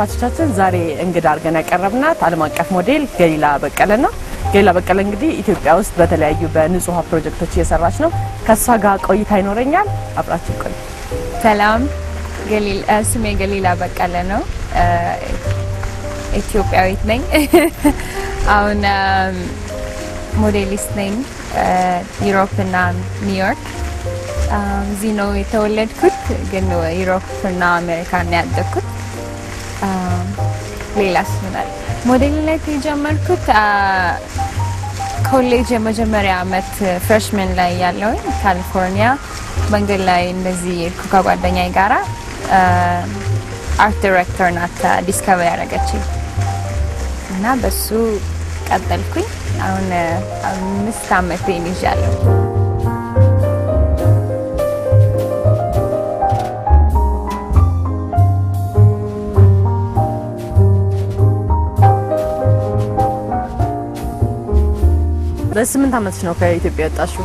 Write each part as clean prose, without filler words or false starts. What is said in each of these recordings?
ተመልካቾቻችን ዛሬ እንግዳ አርገና ያቀርብናት ዓለም አቀፍ ሞዴል ገሊላ በቀለ ነው። ገሊላ በቀለ እንግዲህ ኢትዮጵያ ውስጥ በተለያዩ በንጹህ ፕሮጀክቶች እየሰራች ነው። ከሷ ጋር ቆይታ ይኖረኛል። አብራችሁ ቆዩ። ሰላም ስሜ ገሊላ በቀለ ነው። ኢትዮጵያዊት ነኝ። አሁን ሞዴሊስት ነኝ። ዩሮፕ እና ኒውዮርክ እዚህ ነው የተወለድኩት፣ ግን ዩሮፕ እና አሜሪካ ነው ያደግኩት። ሌላስ ምን አለ? ሞዴልነት የጀመርኩት ኮሌጅ የመጀመሪያ ዓመት ፍሬሽመን ላይ ያለው ካሊፎርኒያ መንገድ ላይ እንደዚህ ከጓደኛዬ ጋራ አርት ዳይሬክተር ናት ዲስከቨር ያደረገችኝ እና በሱ ቀጠልኩኝ። አሁን 5 ዓመት ይይዛለሁ። በ8 ዓመት ነው ከኢትዮጵያ ወጣሽው?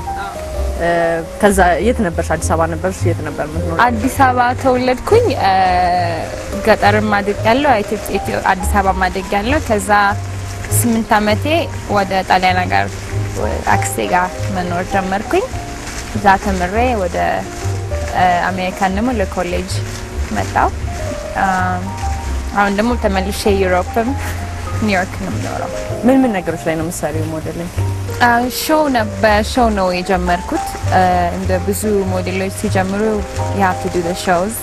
ከዛ የት ነበርሽ? አዲስ አበባ ነበርሽ? የት ነበር የምትኖሪው? አዲስ አበባ ተወለድኩኝ። ገጠርም አድጌያለሁ። አዲስ አበባ አድጌያለሁ። ከዛ 8 ዓመቴ ወደ ጣሊያን ሀገር አክስቴ ጋር መኖር ጀመርኩኝ። እዛ ተምሬ ወደ አሜሪካን ደግሞ ለኮሌጅ መጣሁ። አሁን ደግሞ ተመልሼ ዩሮፕም ኒውዮርክ ነው የምኖረው። ምን ነገሮች ላይ ነው የምትሰሪው ሞዴሊንግ? ሾው ነው የጀመርኩት። እንደ ብዙ ሞዴሎች ሲጀምሩ you have to do the shows።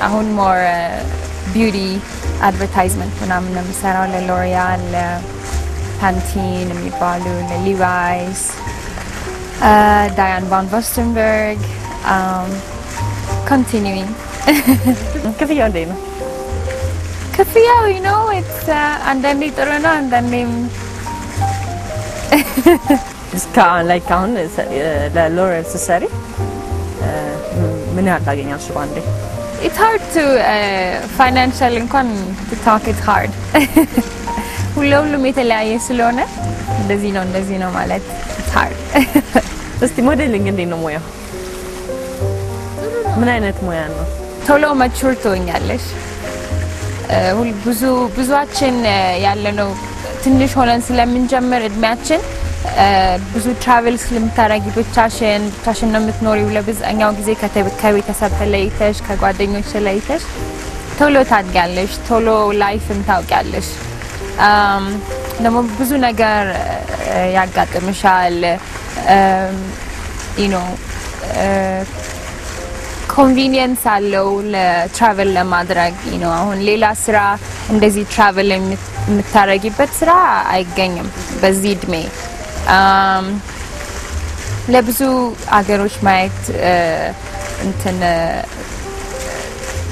አሁን more beauty advertisement ምናምን ነው የምሰራው ለሎሪያል፣ ለፓንቲን የሚባሉ፣ ለሊቫይስ፣ ዳያን ቫን ቮስተንበርግ continuing። ክፍያው እንዴት ነው? ክፍያው አንዳንዴ ጥሩ ነው፣ አንዳንዴም like አሁን ለሎሪያል ስትሰሪ ምን ያህል ታገኛለሽ በአንዴ? It's hard to financial እንኳን to talk it's hard። ሁሉም የተለያየ ስለሆነ እንደዚህ ነው ማለት it's hard። እስቲ ሞዴሊንግ እንዴት ነው ሙያው? ምን አይነት ሙያ ነው? ቶሎ ማቹር ትሆኛለሽ። ብዙዎቻችን ያለነው ትንሽ ሆነን ስለምንጀምር እድሜያችን ብዙ ትራቨል ስለምታረጊ ብቻሽን ነው የምትኖሪው። ለብዙኛው ጊዜ ከቤተሰብ ተለይተሽ ከጓደኞች ተለይተሽ ቶሎ ታድጊያለሽ፣ ቶሎ ላይፍን ታውቂያለሽ። ደግሞ ብዙ ነገር ያጋጥምሻል። ኮንቪኒየንስ አለው ለትራቨል ለማድረግ። አሁን ሌላ ስራ እንደዚህ ትራቨል የምታረጊበት ስራ አይገኝም በዚህ እድሜ። ለብዙ አገሮች ማየት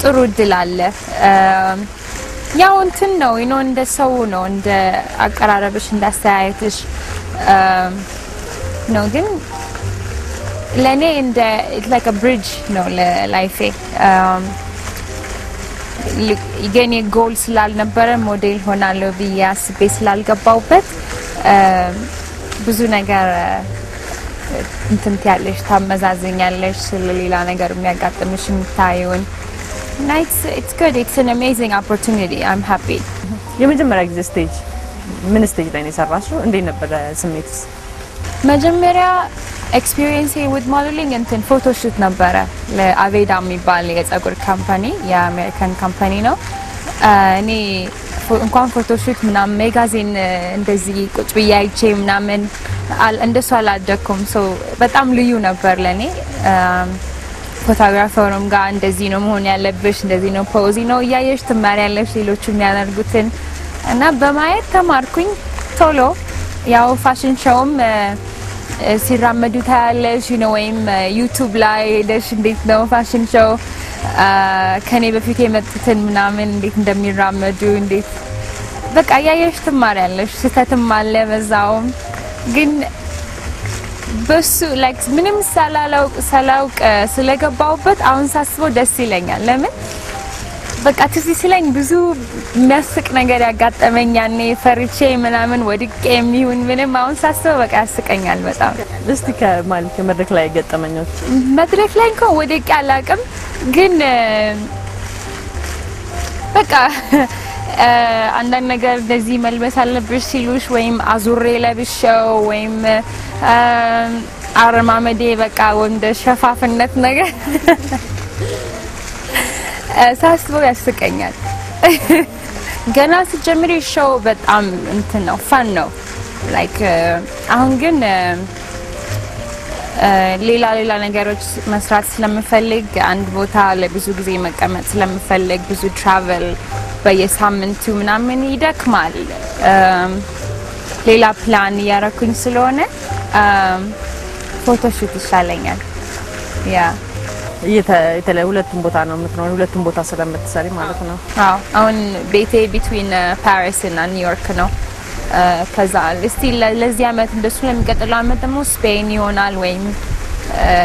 ጥሩ እድል አለ። ያው ነው እንደ ሰው ነው፣ እንደ አቀራረብሽ እንዳስተያየትሽ ነው። ግን ለኔ it's like a bridge ነው ለላይፌ። የኔ ጎል ስላልነበረ ሞዴል ሆናለሁ ብዬ አስቤ ስላልገባውበት ብዙ ነገር ያለሽ ታመዛዘኛለሽ ስለሌላ ነገር የሚያጋጥምሽ የምታዩን እና it's good, it's an amazing opportunity. I'm happy። የመጀመሪያ ጊዜ ስቴጅ ምን ስቴጅ ላይ ነው የሰራሽው? እንዴት ነበር ስሜትስ? መጀመሪያ ኤክስፒሪየንስ with modeling ፎቶ ሹት ነበረ ለአቬዳ የሚባል የፀጉር ካምፓኒ፣ የአሜሪካን ካምፓኒ ነው። እኔ እንኳን ፎቶ ሹት ምናምን ሜጋዚን እንደዚህ ቁጭ ብዬ አይቼ ምናምን እንደሱ አላደኩም። በጣም ልዩ ነበር ለኔ። ፎቶግራፈሩም ጋር እንደዚህ ነው መሆን ያለብሽ፣ እንደዚህ ነው ፖዚ ነው እያየሽ ትማሪያለሽ ሌሎቹ የሚያደርጉትን እና በማየት ተማርኩኝ ቶሎ። ያው ፋሽን ሾውም ሲራመዱ ታያለሽ ወይም ዩቲዩብ ላይ ሄደሽ እንዴት ነው ፋሽን ሾው ከኔ በፊት የመጡትን ምናምን እንዴት እንደሚራመዱ እንዴት በቃ ያየሽ ትማሪያለሽ። ስተትም አለ በዛውም። ግን በሱ like ምንም ሳላውቅ ስለገባውበት አሁን ሳስበው ደስ ይለኛል። ለምን በቃ ትዝ ሲለኝ ብዙ የሚያስቅ ነገር ያጋጠመኝ ያኔ ፈርቼ ምናምን ወድቄ የሚሆን ምንም አሁን ሳስበው በቃ ያስቀኛል በጣም። እስቲ ከማለት መድረክ ላይ ገጠመኞች? መድረክ ላይ እንኳን ወድቄ አላውቅም፣ ግን በቃ አንዳንድ ነገር እንደዚህ መልበስ አለብሽ ሲሉሽ ወይም አዙሬ ለብሼው ወይም አረማመዴ በቃ ወንደ ሸፋፍነት ነገር ሳስበው ያስቀኛል። ገና ሲጀምር ሾው በጣም እንትን ነው ፋን ነው ላይክ አሁን ግን ሌላ ነገሮች መስራት ስለምፈልግ አንድ ቦታ ለብዙ ጊዜ መቀመጥ ስለምፈልግ ብዙ ትራቨል በየሳምንቱ ምናምን ይደክማል። ሌላ ፕላን ያረኩኝ ስለሆነ ፎቶሹት ይሻለኛል። ያ የተለየ ሁለቱም ቦታ ነው የምትኖር ሁለቱም ቦታ ስለምትሰሪ ማለት ነው። አዎ አሁን ቤቴ ቢትዊን ፓሪስ እና ኒውዮርክ ነው። ከዛ እስቲ ለዚህ አመት እንደሱ ለሚቀጥለው አመት ደግሞ ስፔን ይሆናል ወይም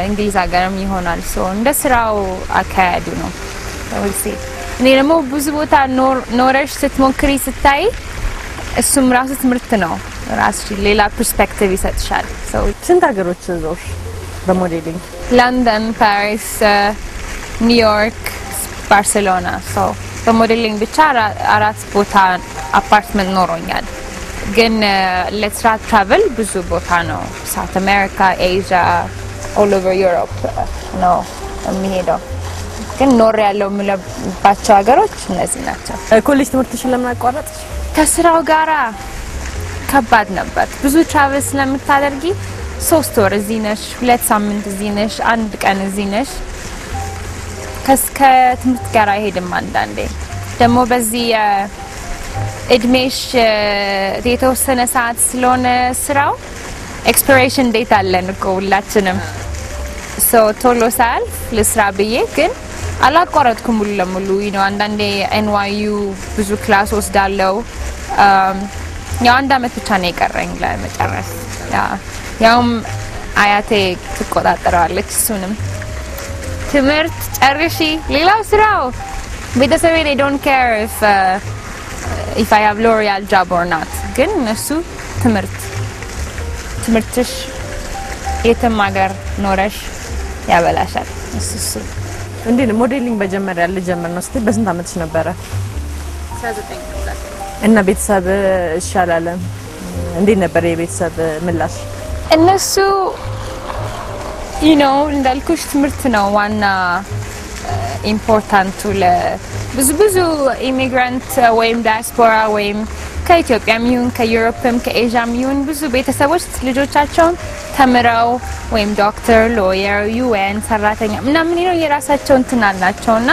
እንግሊዝ ሀገርም ይሆናል። ሶ እንደ ስራው አካሄዱ ነው። እኔ ደግሞ ብዙ ቦታ ኖረሽ ስትሞክሪ ስታይ እሱም ራሱ ትምህርት ነው። ራስሽ ሌላ ፐርስፔክቲቭ ይሰጥሻል። ሶ ስንት ሀገሮች ዞርሽ በሞዴሊንግ? ለንደን፣ ፓሪስ፣ ኒውዮርክ፣ ባርሴሎና። ሶ በሞዴሊንግ ብቻ 4 ቦታ አፓርትመንት ኖሮኛል። ግን ለስራ ትራቨል ብዙ ቦታ ነው። ሳውት አሜሪካ፣ ኤዥያ፣ ኦል ኦቨር ዩሮፕ ነው የሚሄደው። ግን ኖር ያለው ምለባቸው ሀገሮች እነዚህ ናቸው። ኮሌጅ ትምህርትሽን ለምን አቋረጥሽ? ከስራው ጋራ ከባድ ነበር። ብዙ ትራቨል ስለምታደርጊ 3 ወር እዚህ ነሽ፣ 2 ሳምንት እዚህ ነሽ፣ 1 ቀን እዚህ ነሽ። ከትምህርት ጋር አይሄድም። አንዳንዴ ደግሞ በዚህ እድሜሽ የተወሰነ ሰዓት ስለሆነ ስራው ኤክስፓይሬሽን ዴት አለን እኮ ሁላችንም። ሶ ቶሎ ሳልፍ ለስራ ብዬ ግን አላቋረጥኩም ሙሉ ለሙሉ ነው። አንዳንዴ NYU ብዙ ክላስ ወስዳለው። ያው 1 አመት ብቻ ነው የቀረኝ ለመጨረስ። ያውም አያቴ ትቆጣጠራለች እሱንም። ትምህርት ጨርሺ ሌላው ስራው ቤተሰቤ they don't care if I have L'Oreal job or not. ግን እሱ ትምህርትሽ የትም ሀገር ኖረሽ ያበላሻል። እሱ እንዴ ሞዴሊንግ በጀመረ ያለ ጀመር ነው። እስቲ በስንት አመትሽ ነበረ? 19 እና ቤተሰብ ይሻላል እንዴ ነበር የቤተሰብ ምላሽ? እነሱ እንዳልኩሽ ትምህርት ነው ዋና ኢምፖርታንቱ ለብዙ ኢሚግራንት ወይም ዳያስፖራ ወይም ከኢትዮጵያም ይሁን ከዩሮፕም ከኤዥያም ይሁን ብዙ ቤተሰቦች ልጆቻቸውን ተምረው ወይም ዶክተር፣ ሎየር፣ UN ሰራተኛ ምናምን የራሳቸው እንትን አላቸውና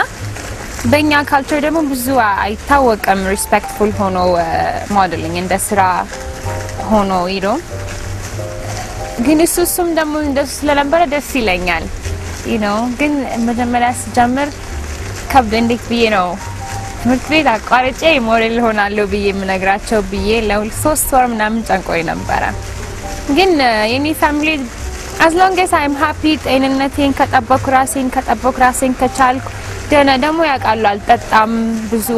በእኛ ካልቸር ደግሞ ብዙ አይታወቅም ሪስፔክትፉል ሆኖ ሞዴሊንግ እንደ ስራ ሆኖ ግን እሱም ደግሞ እንደሱ ስለነበረ ደስ ይለኛል። ግን መጀመሪያ ስጀምር ከብዶ እንዴት ብዬ ነው ትምህርት ቤት አቋርጬ ሞዴል ሆናለሁ ብዬ የምነግራቸው ብዬ ለ3 ወር ምናምን ጨንቆኝ ነበረ። ግን የኔ ፋሚሊ as long as I'm happy ጤንነቴን ከጠበኩ ራሴን ከቻልኩ ደህና ደግሞ ያውቃሉ አልጠጣም ብዙ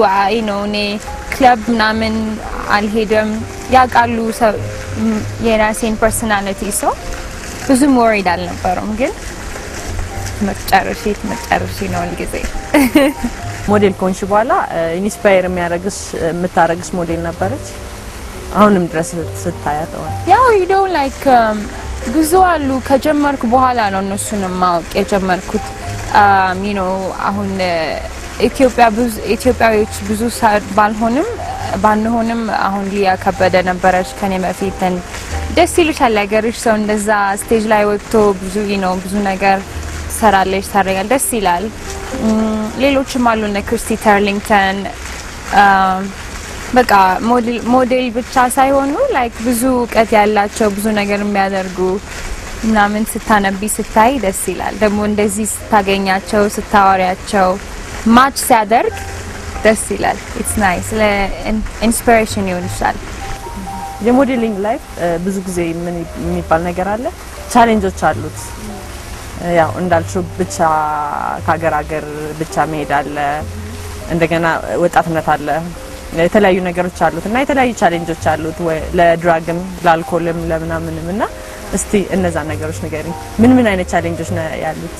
እኔ ክለብ ምናምን አልሄድም ያውቃሉ የራሴን ፐርሰናሊቲ ሰው ብዙ ወሪድ አልነበረም። ግን መጨረሻ ነው ጊዜ ሞዴል ኮንሽ በኋላ ኢንስፓየር የምታረግስ ሞዴል ነበረች? አሁንም ድረስ ስታያት ያው ላይክ ብዙ አሉ። ከጀመርኩ በኋላ ነው እነሱንም ማወቅ የጀመርኩት። አሁን ኢትዮጵያዊዎች ብዙ ባንሆንም አሁን ሊያ ከበደ ነበረች ከኔ በፊት። ደስ ይልሻል ያገርሽ ሰው እንደዛ ስቴጅ ላይ ወጥቶ ብዙ ነገር ሰራለች ታረጋል ደስ ይላል። ሌሎችም አሉ እነ ክሪስቲ ተርሊንግተን። በቃ ሞዴል ብቻ ሳይሆኑ ላይክ ብዙ እውቀት ያላቸው ብዙ ነገር የሚያደርጉ ምናምን ስታነቢ ስታይ ደስ ይላል። ደግሞ እንደዚህ ስታገኛቸው ስታወሪያቸው ማች ሲያደርግ ደስ ይላል። ኢትስ ናይስ ለኢንስፒሬሽን ይሆንሻል። የሞዴሊንግ ላይፍ ብዙ ጊዜ ምን የሚባል ነገር አለ፣ ቻሌንጆች አሉት። ያው እንዳልሽው ብቻ ከሀገር ብቻ መሄድ አለ፣ እንደገና ወጣትነት አለ፣ የተለያዩ ነገሮች አሉት እና የተለያዩ ቻሌንጆች አሉት ለድራግም ለአልኮልም ለምናምንም እና እስቲ እነዛ ነገሮች ንገሪኝ። ምን አይነት ቻሌንጆች ነው ያሉት?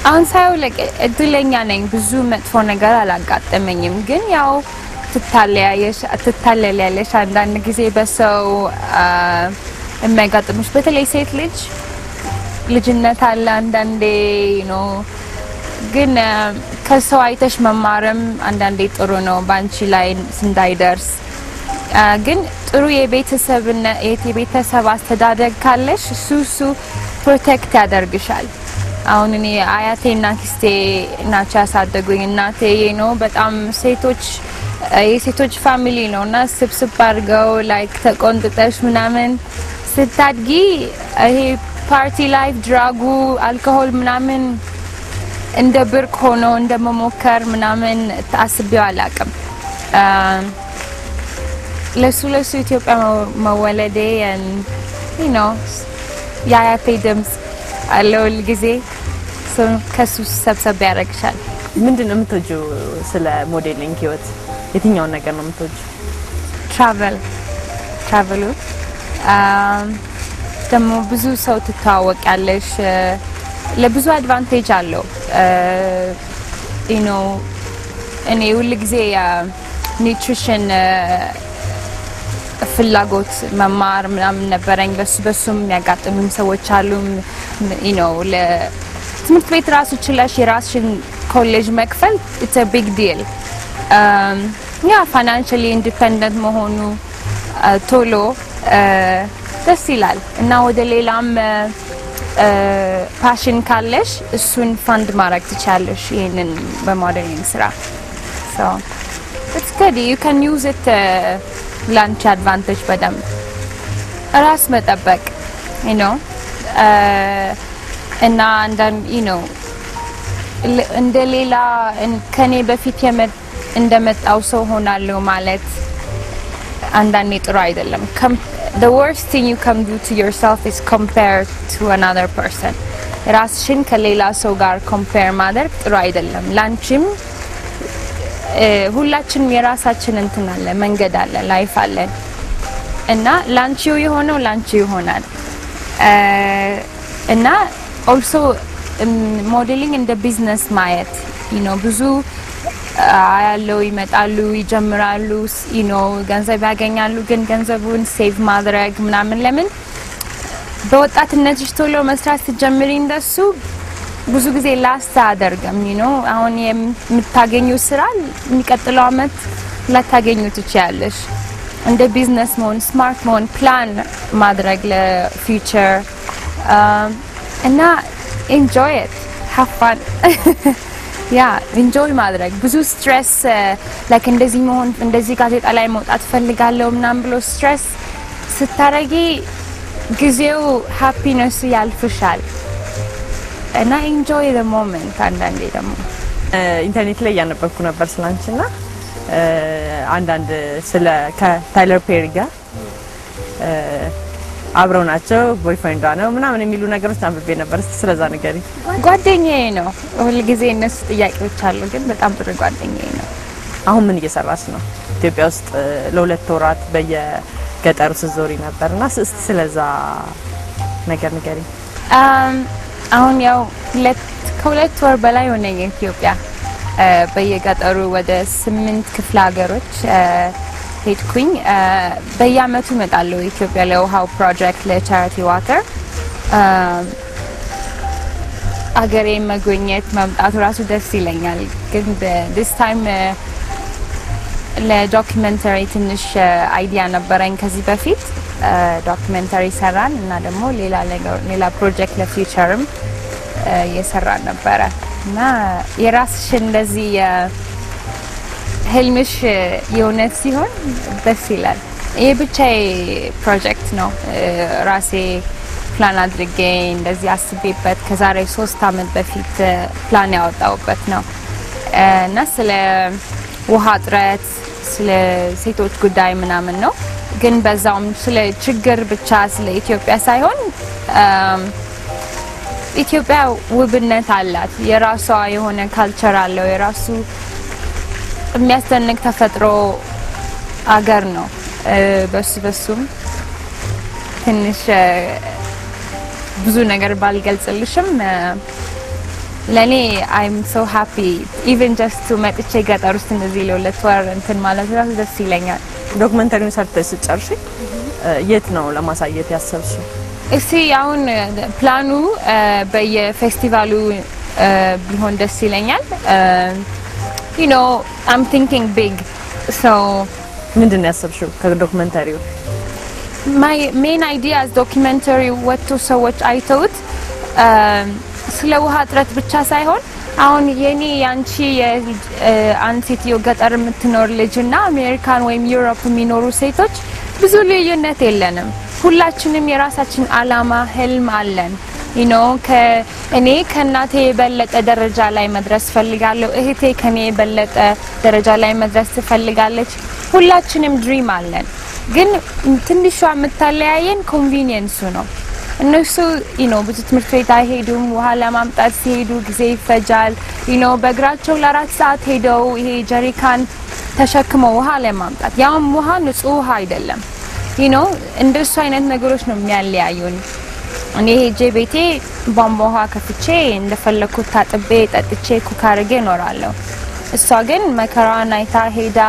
አሁን ሳይው ለቀ እድለኛ ነኝ ብዙ መጥፎ ነገር አላጋጠመኝም ግን ያው ትታለያለሽ አንዳንድ ጊዜ በሰው የሚያጋጥምሽ በተለይ ሴት ልጅነት አለ አንዳንዴ ነው ግን ከሰው አይተሽ መማርም አንዳንዴ ጥሩ ነው ባንቺ ላይ እንዳይደርስ ግን ጥሩ የቤተሰብ አስተዳደግ ካለሽ እሱ ፕሮቴክት ያደርግሻል አሁን እኔ አያቴና ክስቴ ናቸው ያሳደጉኝ እናቴ ነው በጣም የሴቶች ፋሚሊ ነውና ስብስብ አድርገው ላይክ ተቆንጥጠሽ ምናምን ስታድጊ ይሄ ፓርቲ ላይፍ ድራጉ አልኮሆል ምናምን እንደ ብርቅ ሆኖ እንደመሞከር ምናምን ታስቢው አላቅም ለሱ ኢትዮጵያ መወለዴ and you know ያያቴ ድምጽ አለውል ጊዜ ከሱ ሰብሰብ ያደርግሻል ምንድነው የምትወጂው ስለ ሞዴሊንግ ህይወት የትኛው ነገር ነው የምትወጂው ትራቨሉ ደግሞ ብዙ ሰው ትተዋወቂያለሽ ለብዙ አድቫንቴጅ አለው you know እኔ ሁሉ ጊዜ ኒውትሪሽን ፍላጎት መማር ምናምን ነበረኝ በሱም ያጋጥሙኝ ሰዎች አሉ you know ለትምህርት ቤት ራሱ ችለሽ የራስሽን ኮሌጅ መክፈል it's a big deal financially independent መሆኑ ቶሎ ደስ ይላል እና ወደ ሌላም ፓሽን ካለሽ እሱን ፋንድ ማድረግ ትቻለሽ ይሄንን በሞዴሊንግ ስራ so it's good you can use it lunch advantage በደም ራስ መጠበቅ you know እና you know እንደ ሌላ ከኔ በፊት እንደመጣው ሰው ሆናለሁ ማለት አንዳንዴ ጥሩ አይደለም the worst thing you can do to yourself is compare to another person ራስሽን ከሌላ ሰው ጋር compare ማድረግ ጥሩ አይደለም ላንቺም ሁላችንም የራሳችን እንትን አለ መንገድ አለ ላይፍ አለ እና ላንቺው የሆነው ላንቺው ይሆናል እና also modeling in the business ማየት you know ብዙ ያለው ይመጣሉ ይጀምራሉ you know ገንዘብ ያገኛሉ ግን ገንዘቡን ሴቭ ማድረግ ምናምን ለምን በወጣትነትሽ ቶሎ መስራት ስትጀምሪ እንደሱ ብዙ ጊዜ ላስት አደርገም you know አሁን የምታገኙ ስራ የሚቀጥለው አመት ላታገኙ ትችያለሽ እንደ ቢዝነስ መሆን ስማርት መሆን ፕላን ማድረግ ለፊውቸር እና enjoy it have fun enjoy ማድረግ ብዙ ስትሬስ like እንደዚህ መሆን እንደዚህ ጋዜጣ ላይ መውጣት ፈልጋለሁ ምናምን ብሎ ስትሬስ ስታረጊ ጊዜው ሃፒነስ ያልፍሻል እና enjoy the moment አንዳንዴ ደግሞ ኢንተርኔት ላይ ያነበብኩ ነበር ስላንቺና አንዳንድ ስለ ከታይለር ፔሪ ጋር አብረው ናቸው ቦይፍሬንዷ ነው ምናምን የሚሉ ነገሮች አንብቤ ነበር ስለዛ ነገሪ ጓደኛዬ ነው ሁሉ ጊዜ እነሱ ጥያቄዎች አሉ ግን በጣም ጥሩ ጓደኛዬ ነው አሁን ምን እየሰራሽ ነው ኢትዮጵያ ውስጥ ለሁለት ወራት በየገጠሩ ስትዞሪ ነበርና ስለዛ ነገር ንገሪ አሁን ያው ከሁለት ወር በላይ ሆነኝ ኢትዮጵያ በየገጠሩ ወደ 8 ክፍለ ሀገሮች ሄድኩኝ በየአመቱ መጣለው ኢትዮጵያ ለውሃው ፕሮጀክት ለቻሪቲ ዋተር አገሬ መጎብኘት መምጣቱ ራሱ ደስ ይለኛል ግን this time ለዶክመንተሪ ትንሽ አይዲያ ነበረኝ ከዚህ በፊት ዶክመንተሪ ሰራን እና ደግሞ ሌላ ፕሮጀክት ለፊውቸርም የሰራን ነበረ እና የራስሽን እንደዚህ ህልምሽ የሆነት ሲሆን ደስ ይላል ይሄ ብቻዬ ፕሮጀክት ነው ራሴ ፕላን አድርጌ እንደዚህ አስቤበት ከዛሬ 3 አመት በፊት ፕላን ያወጣውበት ነው እና ስለ ውሃ ጥረት ስለ ሴቶች ጉዳይ ምናምን ነው ግን በዛውም ስለ ችግር ብቻ ስለ ኢትዮጵያ ሳይሆን ኢትዮጵያ ውብነት አላት የራሷ የሆነ ካልቸር አለው የራሱ የሚያስደንቅ ተፈጥሮ አገር ነው በሱም ትንሽ ብዙ ነገር ባልገልጽልሽም ለኔ I'm so happy even just to መጥቼ ገጠር ውስጥ እንደዚህ ለሁለት ወር እንትን ማለት ራሱ ደስ ይለኛል። ዶክመንተሪውን ሰርተሽ ስትጨርሺ የት ነው ለማሳየት ያሰብሽው? እሺ አሁን ፕላኑ በየፌስቲቫሉ ቢሆን ደስ ይለኛል። you know I'm thinking big so ምንድነው ያሰብሽው ከዶክመንተሪው? my main idea is documentary ወጥቶ ሰዎች አይተውት ስለ ውሃ እጥረት ብቻ ሳይሆን አሁን የኔ ያንቺ የአንሲቲዮ ገጠር የምትኖር ልጅና አሜሪካን ወይም ዩሮፕ የሚኖሩ ሴቶች ብዙ ልዩነት የለንም። ሁላችንም የራሳችን አላማ ህልም አለን። you know ከእኔ ከናቴ የበለጠ ደረጃ ላይ መድረስ ፈልጋለሁ። እህቴ ከኔ የበለጠ ደረጃ ላይ መድረስ ትፈልጋለች። ሁላችንም ድሪም አለን። ግን ትንሿ የምታለያየን ኮንቪኒየንሱ ነው። እነሱ you know ብዙ ትምህርት ቤት አይሄዱም። ውሃ ለማምጣት ሲሄዱ ጊዜ ይፈጃል። you know በእግራቸው ለ4 ሰዓት ሄደው ይሄ ጀሪካን ተሸክመው ውሃ ለማምጣት ያውም ውሃ ንጹህ ውሃ አይደለም። you know እንደሱ አይነት ነገሮች ነው የሚያለያዩን። እኔ ሄጄ ቤቴ ቧንቧ ውሃ ከፍቼ እንደፈለኩት ታጥቤ ጠጥቼ ኩክ አድርጌ እኖራለሁ። እሷ ግን መከራዋን አይታ ሄዳ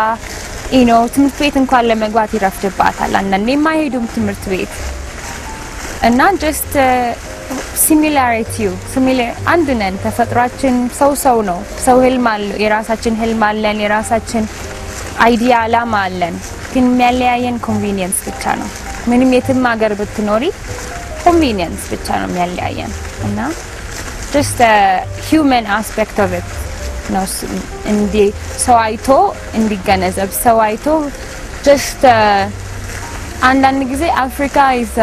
you know ትምህርት ቤት እንኳን ለመግባት ይረፍድባታል። አንዳንዴም አይሄዱም ትምህርት ቤት እና just similarity አንድ ነን። ተፈጥሯችን ሰው ነው። ሰው ህልም አለው። የራሳችን ህልም አለን። የራሳችን አይዲያ አላማ አለን። ግን የሚያለያየን ኮንቪኒየንስ ብቻ ነው። ምንም የትም ሀገር ብትኖሪ ኮንቪኒየንስ ብቻ ነው የሚያለያየን እና just a human aspect of it ነው እንዲ ሰው አይቶ እንዲገነዘብ ሰው አይቶ just አንዳንድ ጊዜ አፍሪካ is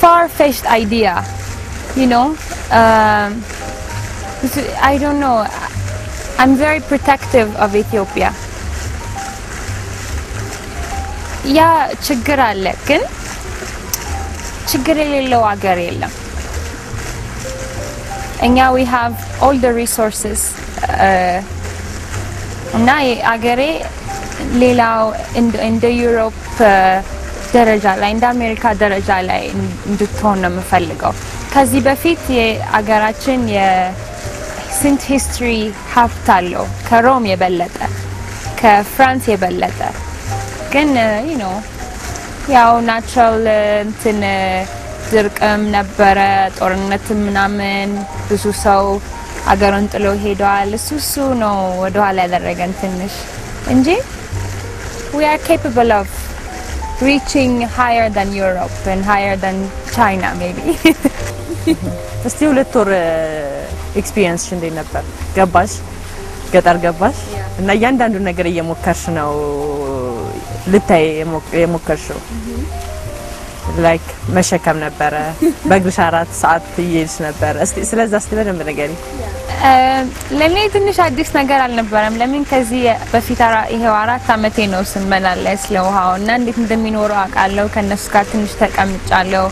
far-fetched idea, you know. I don't know. I'm very protective of Ethiopia. ያ ችግር አለ ግን ችግር የሌለው ሀገር የለም። እኛ we have all the resources እና አገሬ ሌላው እንደ ዩሮፕ ደረጃ ላይ እንደ አሜሪካ ደረጃ ላይ እንድትሆን ነው የምፈልገው። ከዚህ በፊት የአገራችን የስንት ሂስትሪ ሀብት አለው ከሮም የበለጠ ከፍራንስ የበለጠ ግን you know ያው ናቹራል እንትን ድርቅም ነበረ ጦርነትም ምናምን ብዙ ሰው አገሩን ጥሎ ሄዷል። እሱ ነው ወደ ኋላ ያደረገን ትንሽ እንጂ we are capable of reaching higher than Europe and higher than China maybe. እስቲ ሁለት ወር ኤክስፒሪየንስ እንዴት ነበር? ገባሽ ገጠር ገባሽ እና እያንዳንዱ ነገር እየሞከርሽ ነው ልታይ የሞከርሽው ላይክ መሸከም ነበረ በእግርሽ 4 ሰዓት እየሄድሽ ነበር። እስቲ ስለዛ እስቲ በደንብ ንገሪኝ። ለኔ ትንሽ አዲስ ነገር አልነበረም። ለምን ከዚህ በፊት ይሄው 4 አመቴ ነው ስመላለስ ለውሃውና እንዴት እንደሚኖረው አውቃለሁ። ከነሱ ጋር ትንሽ ተቀምጫለሁ።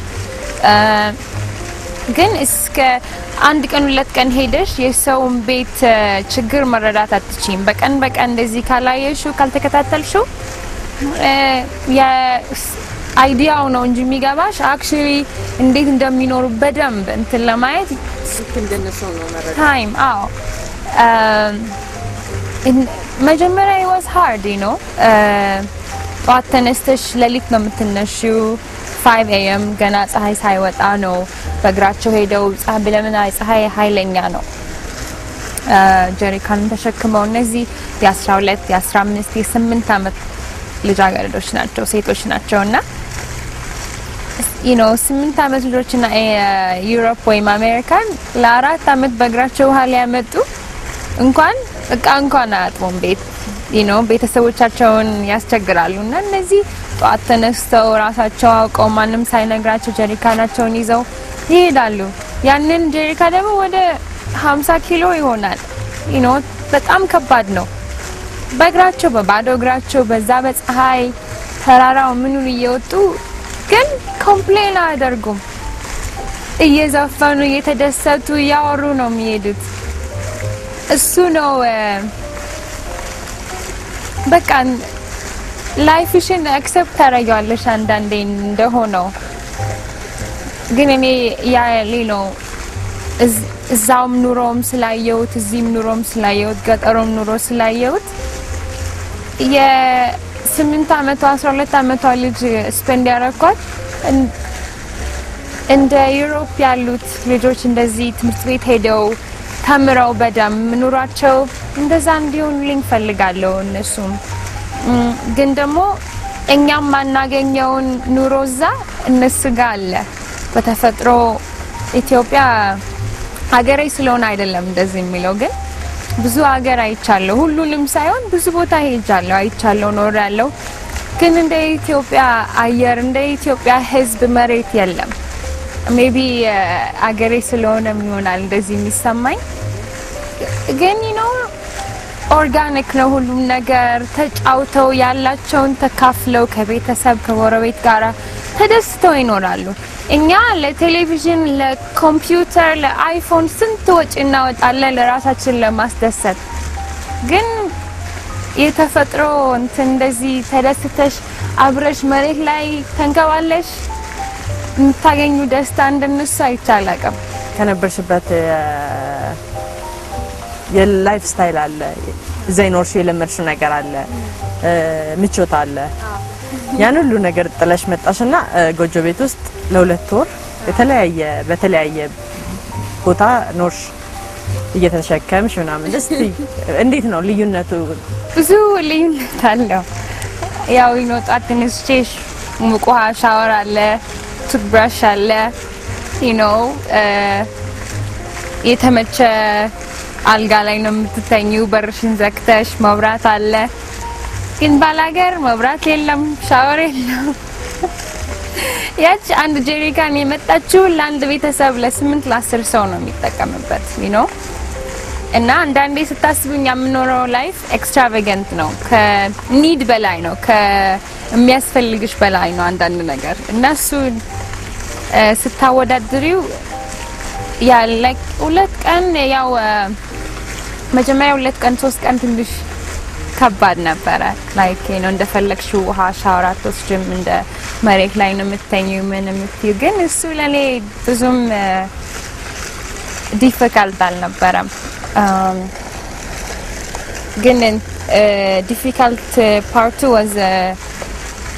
ግን እስከ አንድ ቀን 2 ቀን ሄደሽ የሰውን ቤት ችግር መረዳት አትችይም። በቀን እንደዚህ ካላየሽው ካልተከታተልሽው አይዲያው ነው እንጂ የሚገባሽ አክቹሊ እንዴት እንደሚኖሩ በደንብ እንትን ለማየት እንደነሱ ነው መረዳት ታይም መጀመሪያ it was hard you know ጠዋት ተነስተሽ ሌሊት ነው የምትነሺው 5 am ገና ፀሐይ ሳይወጣ ነው በእግራቸው ሄደው ፀሐይ ለምን ፀሐይ ኃይለኛ ነው ጀሪካን ተሸክመው እነዚህ የ12 የ15 የ8 አመት ልጃገረዶች ናቸው ሴቶች ናቸውና you know 8 አመት ልጆችና ዩሮፕ ወይም አሜሪካን ለ4 አመት በእግራቸው ውሃ ሊያመጡ እንኳን አጥቦም ቤት you know ቤተሰቦቻቸውን ያስቸግራሉና እነዚህ ጧት ተነስተው ራሳቸው አውቀው ማንም ሳይነግራቸው ጀሪካናቸውን ይዘው ይሄዳሉ። ያንን ጀሪካ ደግሞ ወደ 50 ኪሎ ይሆናል you know በጣም ከባድ ነው። በእግራቸው በባዶ እግራቸው በዛ በፀሐይ ተራራው ምኑን እየወጡ ግን ኮምፕሌን አያደርጉም። እየዘፈኑ እየተደሰቱ ያወሩ ነው የሚሄዱት። እሱ ነው በቃ ላይፍሽን አክሰፕት ታደርጊዋለሽ አንዳንዴ እንደሆነው። ግን እኔ ያ ሌሎ እዛውም ኑሮም ስላየሁት እዚህም ኑሮም ስላየሁት ገጠሮም ኑሮ ስላየሁት የ8 አመቷ 12 አመቷ ልጅ ስፔንድ ያረኳት እንደ ዩሮፕ ያሉት ልጆች እንደዚህ ትምህርት ቤት ሄደው ተምረው በደም ኑሯቸው እንደዛ እንዲሆንልኝ ፈልጋለሁ እነሱም ግን ደግሞ እኛም ማናገኘውን ኑሮዛ እነሱ ጋር አለ በተፈጥሮ ኢትዮጵያ ሀገሬ ስለሆነ አይደለም እንደዚህ የሚለው ግን ብዙ ሀገር አይቻለሁ ሁሉንም ሳይሆን ብዙ ቦታ ሄጃለሁ አይቻለሁ ኖራለሁ ግን እንደ ኢትዮጵያ አየር እንደ ኢትዮጵያ ህዝብ መሬት የለም ሜቢ ሀገሬ ስለሆነ ይሆናል እንደዚህ የሚሰማኝ ግን ኦርጋኒክ ነው ሁሉም ነገር ተጫውተው ያላቸውን ተካፍለው ከቤተሰብ ከጎረቤት ጋር ተደስተው ይኖራሉ እኛ ለቴሌቪዥን ለኮምፒውተር ለአይፎን ስንት ወጪ እናወጣለን ለራሳችን ለማስደሰት ግን የተፈጥሮ እንደዚህ ተደስተሽ አብረሽ መሬት ላይ ተንከባለሽ የምታገኙ ደስታ እንደነሱ አይቻላቀም ከነበርሽበት የላይፍ ስታይል አለ ዘይኖርሽ የለመድሽ ነገር አለ ምቾት አለ ያን ሁሉ ነገር ጥለሽ መጣሽና ጎጆ ቤት ውስጥ ለሁለት ወር በተለያየ ቦታ ኖርሽ እየተሸከምሽ ምናምን እስቲ እንዴት ነው ልዩነቱ ብዙ ልዩነት አለው ያው ጧት ተነስቼሽ ሙቅ ውሃ ሻወር አለ ቱትብራሽ አለ የተመቸ አልጋ ላይ ነው የምትተኙው በርሽን ዘግተሽ መብራት አለ ግን ባላገር መብራት የለም ሻወር የለም ያች አንድ ጀሪካን የመጣችው ለአንድ ቤተሰብ ለ8 ለ10 ሰው ነው የሚጠቀምበት እና አንዳንዴ ስታስቡኝ የምኖረው ላይፍ ኤክስትራቫጋንት ነው ከኒድ በላይ ነው ከሚያስፈልግሽ በላይ ነው አንዳንድ ነገር እና እሱ ስታወዳድሪው ያለ 2 ቀን ያው መጀመሪያ 2 ቀን 3 ቀን ትንሽ ከባድ ነበረ ላይክ እንደፈለግሽ ውሃ ሻወር አትወስጂም እንደ መሬት ላይ ነው የምትተኚው ምን የምትይው ግን እሱ ለኔ ብዙም ዲፊካልት አልነበረም ግን ዲፊካልት ፓርቱ was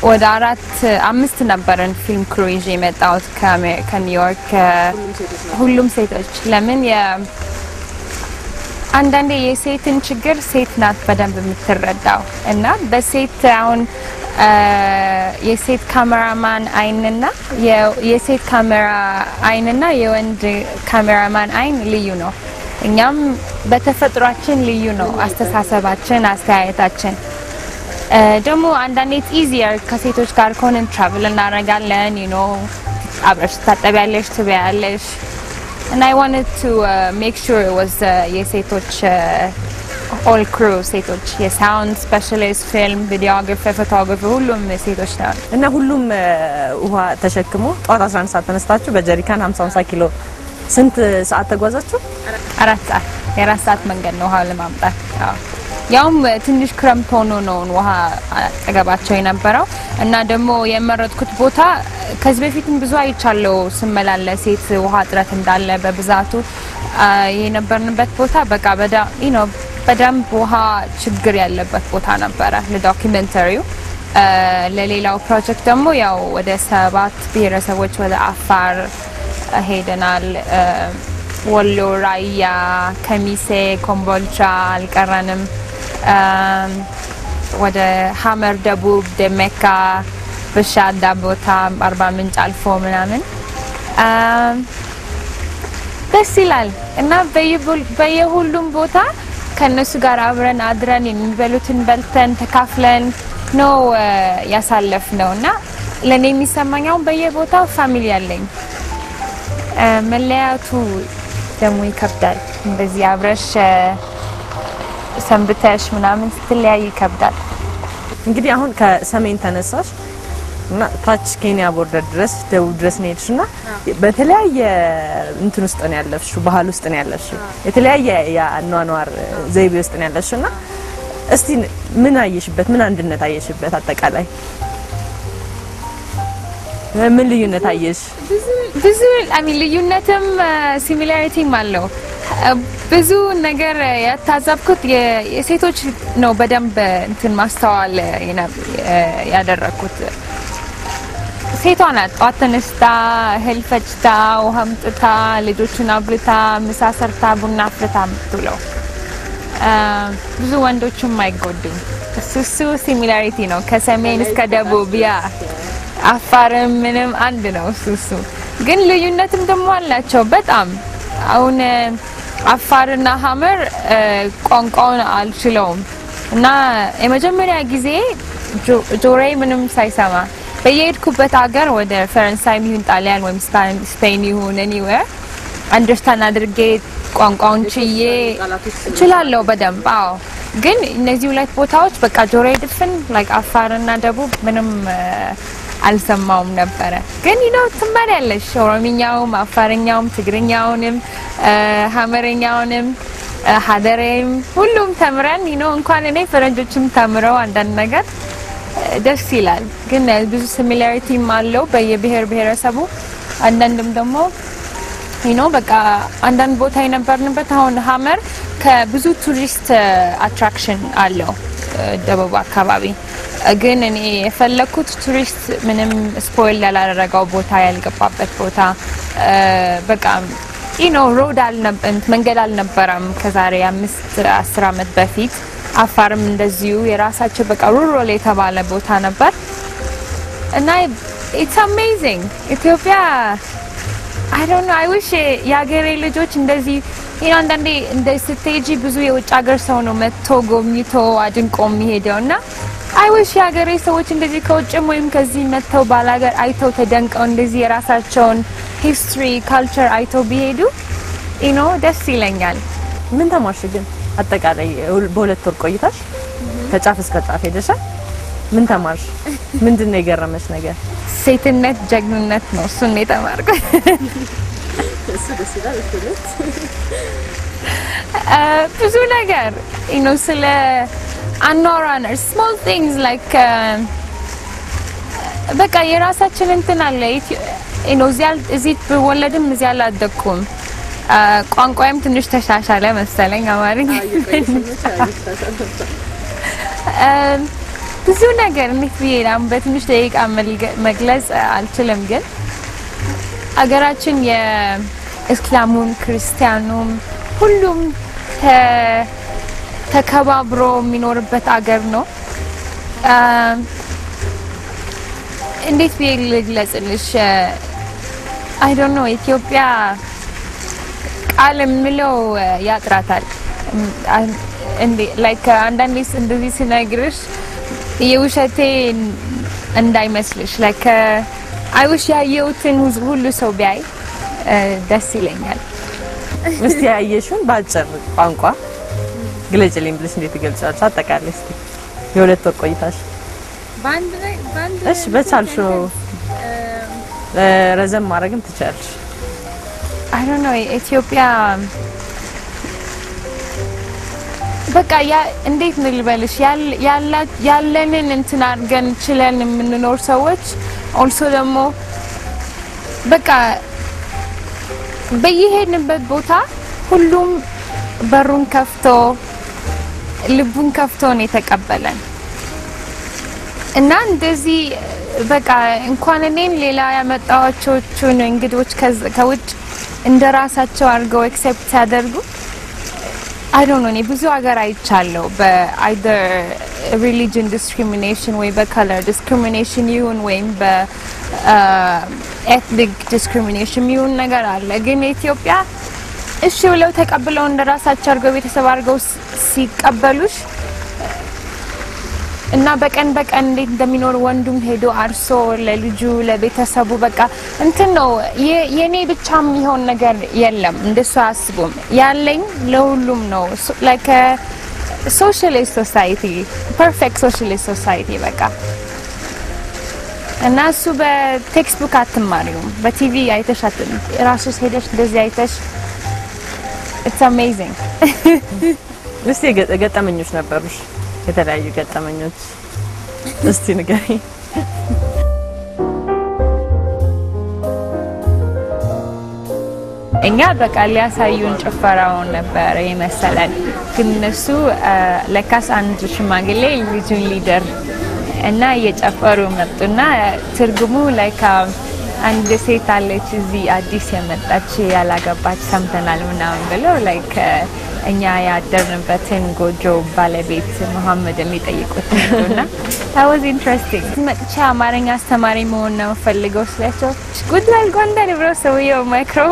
ወደ 4-5 ነበርን ፊልም ክሩ ይዤ የመጣሁት ከኒውዮርክ ሁሉም ሴቶች ለምን አንዳንዴ የሴትን ችግር ሴት ናት በደንብ የምትረዳው እና በሴት አሁን የሴት ካሜራማን አይንና የሴት ካሜራ አይንና የወንድ ካሜራማን አይን ልዩ ነው እኛም በተፈጥሯችን ልዩ ነው አስተሳሰባችን አስተያየታችን ደግሞ አንዳንዴ ኢዚየር ከሴቶች ጋር ኮንን ትራቨል እናደርጋለን አብረሽ ታጠቢያለሽ ትበያለሽ and I wanted to make sure it was የሴቶች all crew ሴቶች የሳውንድ ስፔሻሊስት ፊልም ቪዲዮግራፈር ፎቶግራፈር ሁሉም ሴቶች ናቸው እና ሁሉም ውሃ ተሸክሞ ጧት 11 ሰዓት ተነስታችሁ በጀሪካን 50 ኪሎ ስንት ሰዓት ተጓዛችሁ 4 ሰዓት የ4 ሰዓት መንገድ ነው ውሃ ለማምጣት ያውም ትንሽ ክረምት ሆኖ ነው ውሃ አጠገባቸው የነበረው እና ደግሞ የመረጥኩት ቦታ ከዚህ በፊትም ብዙ አይቻለው ስመላለስ ሴት ውሃ ጥረት እንዳለ በብዛቱ የነበርንበት ቦታ በቃ በደንብ ውሃ ችግር ያለበት ቦታ ነበረ ለዶክመንተሪው ለሌላው ፕሮጀክት ደግሞ ያው ወደ 7 ብሔረሰቦች ወደ አፋር ሄደናል ወሎ ራያ ከሚሴ ኮምቦልቻ አልቀረንም ወደ ሐመር ደቡብ ደመካ በሻዳ ቦታ አርባ ምንጭ አልፎ ምናምን ደስ ይላል እና በየሁሉም ቦታ ከነሱ ጋር አብረን አድረን የሚበሉትን በልተን ተካፍለን ነው ያሳለፍነውና ለኔ የሚሰማኛው በየቦታው ፋሚሊ ያለኝ መለያቱ ደግሞ ይከብዳል እንደዚህ አብረሽ ሰንብተሽ ምናምን ስትለያይ ይከብዳል እንግዲህ አሁን ከሰሜን ተነሳሽ እና ታች ኬንያ ቦርደር ድረስ ደቡብ ድረስ ነይሽና በተለያየ እንትን ውስጥ ነው ያለፍሽው ባህል ውስጥ ነው ያለፍሽው የተለያየ ያኗኗር ዘይቤ ውስጥ ነው ያለሽውና እስቲ ምን አየሽበት ምን አንድነት አየሽበት አጠቃላይ ምን ልዩነት አየሽ? ብዙ ልዩነትም ሲሚላሪቲም አለው። ብዙ ነገር ያታዘብኩት የሴቶች ነው በደንብ እንትን ማስተዋል ያደረኩት። ሴቷ ናት ጠዋት ተነስታ እህል ፈጭታ ውሃ አምጥታ ልጆቹን አብልታ ምሳ ሰርታ ቡና አፍልታ የምትውለው። ብዙ ወንዶችም አይጎዱም። እሱ ሲሚላሪቲ ነው ከሰሜን እስከ ደቡብ። ያ አፋርም ምንም አንድ ነው እሱ ግን ልዩነትም ደግሞ አላቸው በጣም። አሁን አፋርና ሀመር ቋንቋውን አልችለውም እና የመጀመሪያ ጊዜ ጆሮዬ ምንም ሳይሰማ በየሄድኩበት ሀገር ወደ ፈረንሳይ ይሁን ጣሊያን ወይም ስፔን ይሁን anywhere አንደርስታንድ አድርጌ ቋንቋውን ችዬ እችላለሁ በደንብ። አዎ ግን እነዚህ ሁለት ቦታዎች በቃ ጆሮዬ ድፍን ላይክ አፋርና ደቡብ ምንም አልሰማውም ነበር። ግን ትማሪያለሽ ኦሮምኛውም አፋርኛውም ትግርኛውንም ሀመረኛውንም ሀደሬም ሁሉም ተምረን እንኳን እኔ ፈረንጆችም ተምረው አንዳንድ ነገር ደስ ይላል። ግን ብዙ ሲሚላሪቲም አለው በየብሔር ብሔረሰቡ። አንዳንድም ደግሞ በቃ አንዳንድ ቦታ የነበርንበት አሁን ሀመር ከብዙ ቱሪስት አትራክሽን አለው ደቡብ አካባቢ። ግን እኔ የፈለኩት ቱሪስት ምንም ስፖይል ያላደረገው ቦታ ያልገባበት ቦታ በቃ ሮድ መንገድ አልነበረም ከዛሬ 5-10 ዓመት በፊት። አፋርም እንደዚሁ የራሳቸው በቃ ሩራል የተባለ ቦታ ነበር እና it's amazing ኢትዮጵያ I don't know I wish ያገሬ ልጆች እንደዚህ አንዳንዴ እንደ ስትሄጂ ብዙ የውጭ ሀገር ሰው ነው መጥቶ ጎብኝቶ አድንቆ የሚሄደውና I wish ያገሬ ሰዎች እንደዚህ ከውጭም ወይም ከዚህ መጥተው ባላገር አይተው ተደንቀው እንደዚህ የራሳቸውን history culture አይተው ቢሄዱ ደስ ይለኛል። ምን ተማርሽ ግን አጠቃላይ በሁለት ወር ቆይታሽ ከጫፍ እስከ ጫፍ ሄደሻል? ምን ተማርሽ? ምንድነው የገረመሽ ነገር? ሴትነት ጀግንነት ነው እሱን የተማርኩት። እሱ ደስ ይላል። ብዙ ነገር ስለ አኗኗር small things like በቃ የራሳችን እንትን አለ እዚህ በወለድም እዚህ አላደኩም። ቋንቋዬም ትንሽ ተሻሻለ መሰለኝ አማርኛ። ብዙ ነገር እንዴት ቢሄዳም በትንሽ ደቂቃ መግለጽ አልችልም። ግን አገራችን የእስላሙም ክርስቲያኑም ሁሉም ተከባብሮ የሚኖርበት አገር ነው። እንዴት ቢል ልግለጽልሽ? I don't know ኢትዮጵያ ቃል ምለው ያጥራታል። like አንዳንዴ እንደዚህ ሲነግርሽ የውሸቴ እንዳይመስልሽ like I wish ያየሁትን ሁሉ ሰው ቢያይ ደስ ይለኛል። እስቲ ያየሽውን ባጭር ቋንቋ ግለጭልኝ ብለሽ እንዴት ትገልጫለሽ? አጠቃላይ እስቲ የሁለት ወር ቆይታሽ ባንድ እሺ በቻልሽው ረዘም ማድረግም ትችያለሽ። I don't know ኢትዮጵያ በቃ እንዴት ልበልሽ ያለንን እንትን አድርገን ችለን የምንኖር ሰዎች also ደግሞ በቃ በየሄድንበት ቦታ ሁሉም በሩን ከፍቶ ልቡን ከፍቶ ነው የተቀበለን እና እንደዚህ በቃ እንኳን እኔን ሌላ ያመጣዎቹን እንግዶች ከውጭ እንደራሳቸው አድርገው accept ያደርጉ I don't know ብዙ ሀገር አይቻለሁ either religion discrimination ወይ color discrimination ይሁን ወይም ethnic discrimination ይሁን ነገር አለ። ግን ኢትዮጵያ እሺ ብለው ተቀብለው እንደራሳቸው አድርገው ቤተሰብ አድርገው ሲቀበሉሽ እና በቀን እንዴት እንደሚኖር ወንዱም ሄዶ አርሶ ለልጁ ለቤተሰቡ በቃ እንትን ነው የኔ ብቻ የሚሆን ነገር የለም። እንደሱ አስቡም ያለኝ ለሁሉም ነው like a socialist society perfect socialist society በቃ እና እሱ በቴክስት አትማሪውም በቲቪ አይተሻትም ራስሽ ሄደሽ እንደዚህ አይተሽ it's amazing እስቲ ገጠመኞች ነበሩሽ? የተለያዩ ገጠመኞች እስቲ ንገሪ። እኛ በቃ ሊያሳዩን ጭፈራውን ነበር የመሰለን ግን እነሱ ለካስ አንድ ሽማግሌ ልጁን ሊደር እና እየጨፈሩ መጡና ትርጉሙ ላይክ አንድ ሴት አለች እዚህ አዲስ የመጣች ያላገባች ሰምተናል ምናምን ብለው ላይክ እኛ ያደርንበትን ጎጆ ባለቤት መሐመድ የሚጠይቁት ነውና that was interesting መጥቻ አማርኛ አስተማሪ መሆን ነው ፈልገው ስላቸው ጉድ ላይ ጎንደር ብሎ ሰውየው ማይክሮ